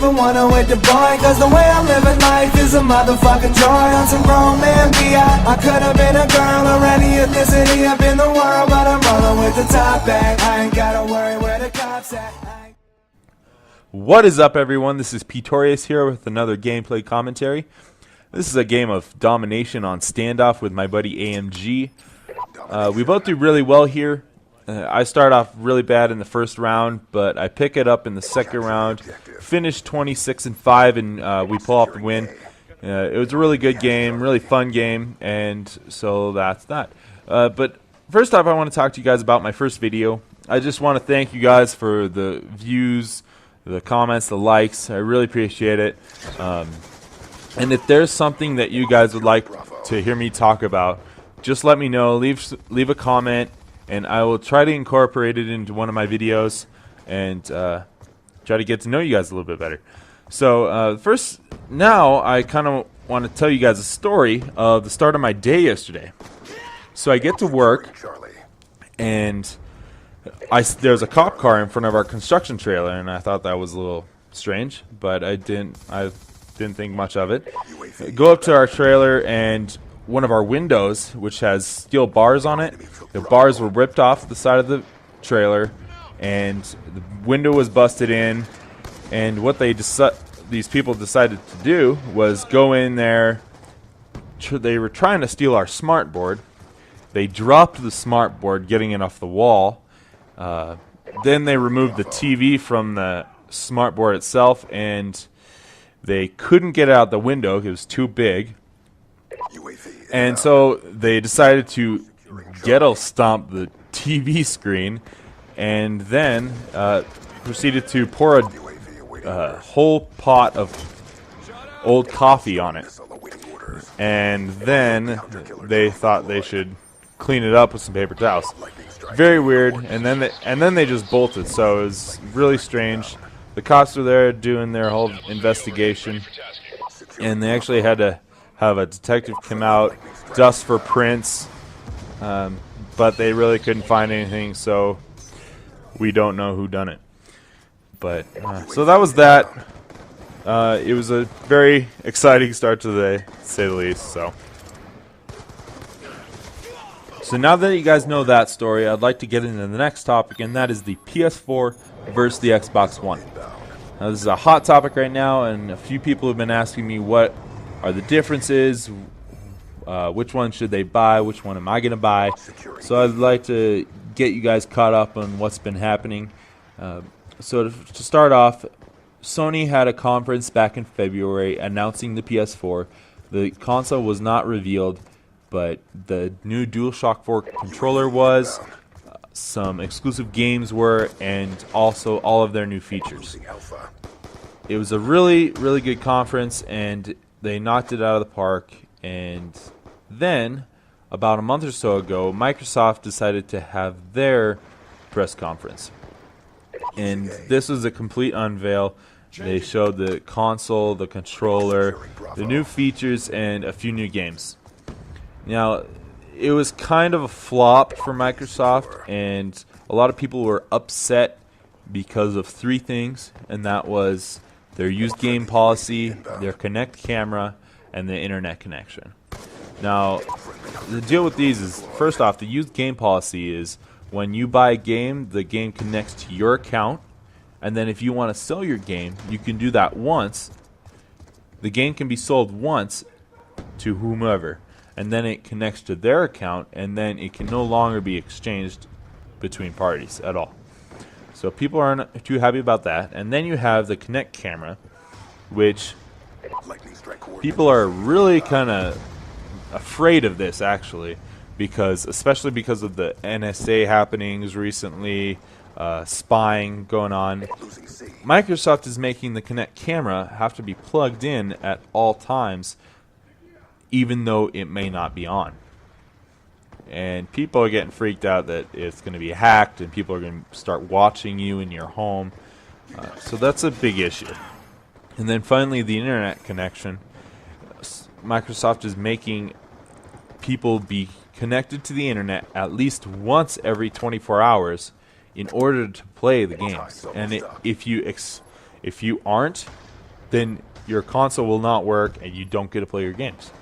even wanna wait the boy, cause the way I'm living life is a motherfucking joy. On some grown man B.I. I could've been a girl or any ethnicity up in the world, but I'm rolling with the top back. I ain't gotta worry where the cops at. What is up, everyone? This is Pretorius here with another gameplay commentary. This is a game of domination on standoff with my buddy AMG. We both do really well here. I start off really bad in the first round, but I pick it up in the second round, finish 26-5, and we pull off the win. It was a really good game, really fun game, and so that's that. But first off, I want to talk to you guys about my first video. I just want to thank you guys for the views, the comments, the likes. I really appreciate it. And if there's something that you guys would like to hear me talk about, just let me know. Leave a comment, and I will try to incorporate it into one of my videos and try to get to know you guys a little bit better. So first, now I kind of want to tell you guys a story of the start of my day yesterday. So I get to work, and there's a cop car in front of our construction trailer, and I thought that was a little strange, but I didn't think much of it. Go up to our trailer, and one of our windows, which has steel bars on it, the bars were ripped off the side of the trailer, and the window was busted in. And what these people decided to do was go in there. They were trying to steal our smart board. They dropped the smart board, getting it off the wall. Then they removed the TV from the smart board itself, and they couldn't get it out the window. It was too big. And so they decided to ghetto stomp the TV screen, and then proceeded to pour a whole pot of old coffee on it. And then they thought they should clean it up with some paper towels. Very weird. And then they just bolted. So it was really strange. The cops were there doing their whole investigation, and they actually had to have a detective come out, dust for prints, but they really couldn't find anything, so we don't know who done it. But so that was that. It was a very exciting start to the day, to say the least. So now that you guys know that story, I'd like to get into the next topic, and that is the PS4 versus the Xbox One. Now, this is a hot topic right now, and a few people have been asking me what are the differences, which one should they buy, which one am I going to buy. So I'd like to get you guys caught up on what's been happening. So to start off, Sony had a conference back in February announcing the PS4. The console was not revealed, but the new DualShock 4 controller was, some exclusive games were, and also all of their new features. It was a really, really good conference, and they knocked it out of the park. And then, about a month or so ago, Microsoft decided to have their press conference. And this was a complete unveil. They showed the console, the controller, the new features, and a few new games. Now, it was kind of a flop for Microsoft, and a lot of people were upset because of three things, and that was their used game policy, their Kinect camera, and the internet connection. Now, the deal with these is, first off, the used game policy is when you buy a game, the game connects to your account, and then if you want to sell your game, you can do that once. The game can be sold once to whomever, and then it connects to their account, and then it can no longer be exchanged between parties at all. So people aren't too happy about that. And then you have the Kinect camera, which people are really kind of afraid of this, actually, especially because of the NSA happenings recently, spying going on. Microsoft is making the Kinect camera have to be plugged in at all times, even though it may not be on. And people are getting freaked out that it's going to be hacked and people are going to start watching you in your home. So that's a big issue. And then finally, the internet connection. Microsoft is making people be connected to the internet at least once every 24 hours in order to play the games. And if you aren't, then your console will not work and you don't get to play your games.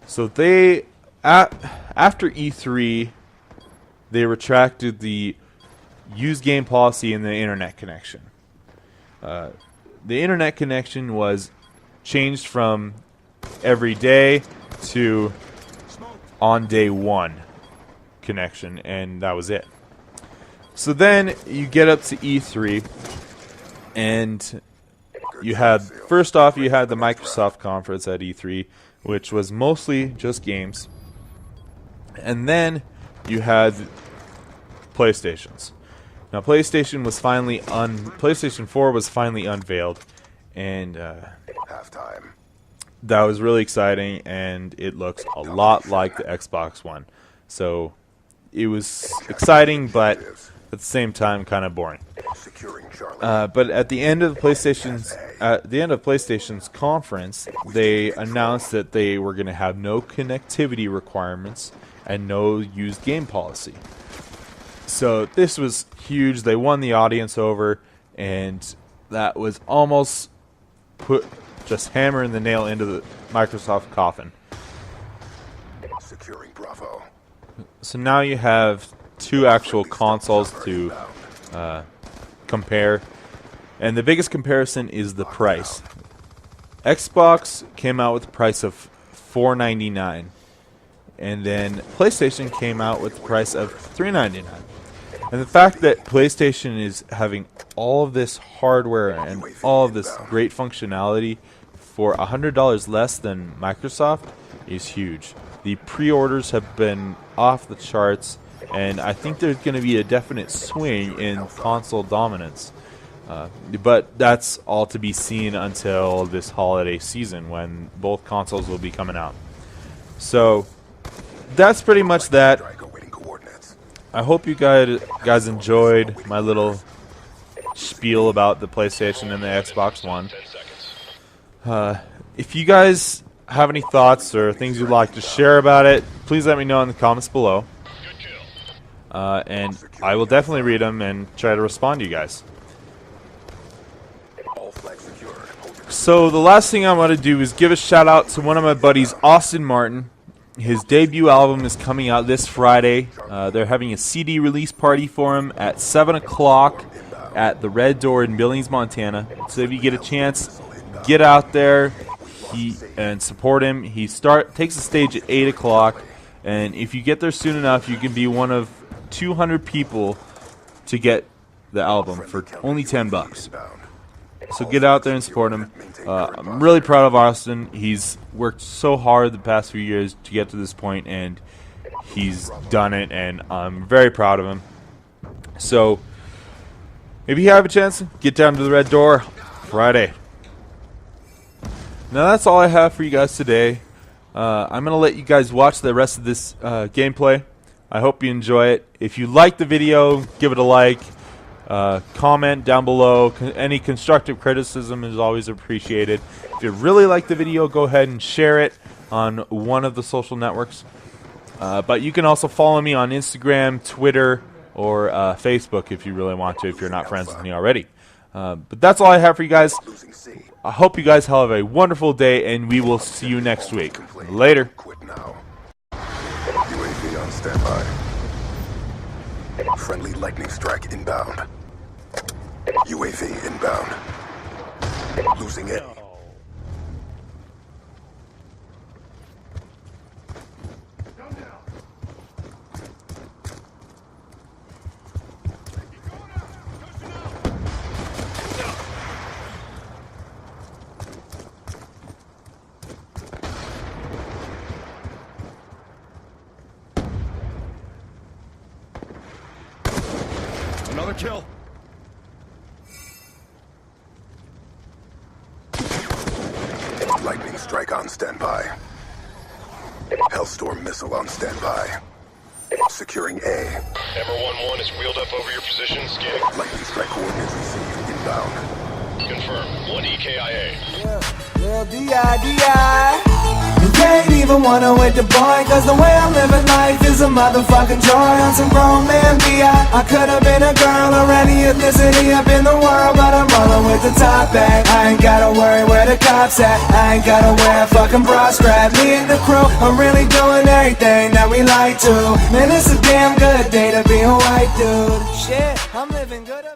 So they, after E3, they retracted the used game policy and the internet connection. The internet connection was changed from every day to on day one connection, and that was it. So then you get up to E3, and you had, first off, you had the Microsoft conference at E3, which was mostly just games, and then you had PlayStations. Now PlayStation 4 was finally unveiled, and Halftime. that was really exciting, and it looks a lot like the Xbox One. So it was exciting, but at the same time kind of boring. Securing Charlie. But at the end of PlayStation's conference, they announced that they were going to have no connectivity requirements and no used game policy. So this was huge. They won the audience over, and that was almost just hammering the nail into the Microsoft coffin. Securing Bravo. So now you have two actual consoles to compare, and the biggest comparison is the price. Xbox came out with the price of $4.99, and then PlayStation came out with the price of $3.99. And the fact that PlayStation is having all of this hardware and all of this great functionality for $100 less than Microsoft is huge. The pre-orders have been off the charts, and I think there's going to be a definite swing in console dominance. But that's all to be seen until this holiday season when both consoles will be coming out. So that's pretty much that. I hope you guys enjoyed my little spiel about the PlayStation and the Xbox One. If you guys have any thoughts or things you'd like to share about it, please let me know in the comments below. And I will definitely read them and try to respond to you guys. So the last thing I want to do is give a shout out to one of my buddies, Austin Martin. His debut album is coming out this Friday. They're having a CD release party for him at 7 o'clock at the Red Door in Billings, Montana. So if you get a chance, get out there and support him. He takes the stage at 8 o'clock, and if you get there soon enough, you can be one of 200 people to get the album for only $10. So get out there and support him. I'm really proud of Austin. He's worked so hard the past few years to get to this point, and he's done it, and I'm very proud of him. So if you have a chance, get down to the Red Door Friday. Now that's all I have for you guys today. I'm going to let you guys watch the rest of this gameplay. I hope you enjoy it. If you like the video, give it a like. Comment down below. Any constructive criticism is always appreciated. If you really like the video, go ahead and share it on one of the social networks. But you can also follow me on Instagram, Twitter, or Facebook if you really want to, if you're not friends with me already. But that's all I have for you guys. I hope you guys have a wonderful day, and we will see you next week. Later. UAV on standby. Friendly lightning strike inbound. UAV inbound. Losing it. Another kill. Lightning strike on standby. Hellstorm missile on standby. Securing A. Hammer 1-1 is wheeled up over your position, scanning. Lightning strike coordinates received inbound. Confirm. 1 EKIA. Well, D.I. You can't even wanna wait to boy, cause the way I'm living life is a motherfucking joy. On some grown man B.I. I could've been a girl or any ethnicity up in the world, but I'm rolling with with the top back. I ain't gotta worry where the cops at. I ain't gotta wear a fucking bra strap. Me and the crew are really doing everything that we like to. Man, it's a damn good day to be a white dude. Shit, I'm living good up